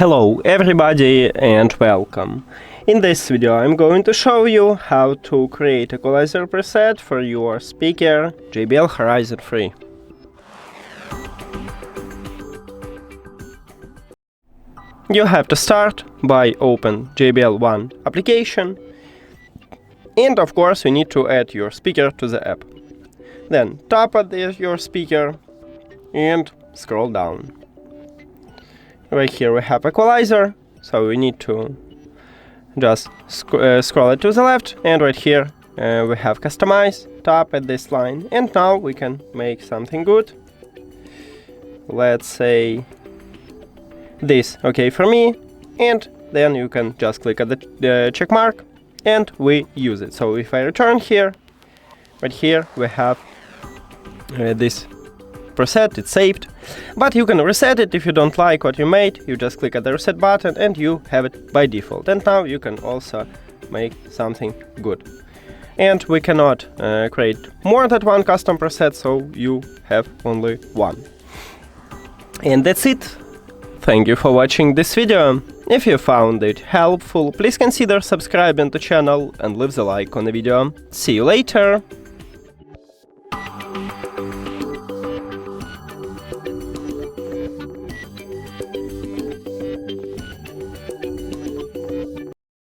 Hello everybody and welcome. In this video I'm going to show you how to create Equalizer preset for your speaker JBL Horizon 3. You have to start by open JBL ONE application, and of course you need to add your speaker to the app. Then tap at your speaker and scroll down. Right here we have Equalizer, so we need to just scroll it to the left, and right here we have Customize, tap at this line, and now we can make something good. Let's say this okay for me, and then you can just click at the check mark and we use it. So if I return here, right here we have this preset, it's saved, but you can reset it if you don't like what you made. You just click at the reset button and you have it by default, and now you can also make something good. And we cannot create more than one custom preset, so you have only one. And that's it. Thank you for watching this video. If you found it helpful, please consider subscribing to the channel and leave the like on the video. See you later!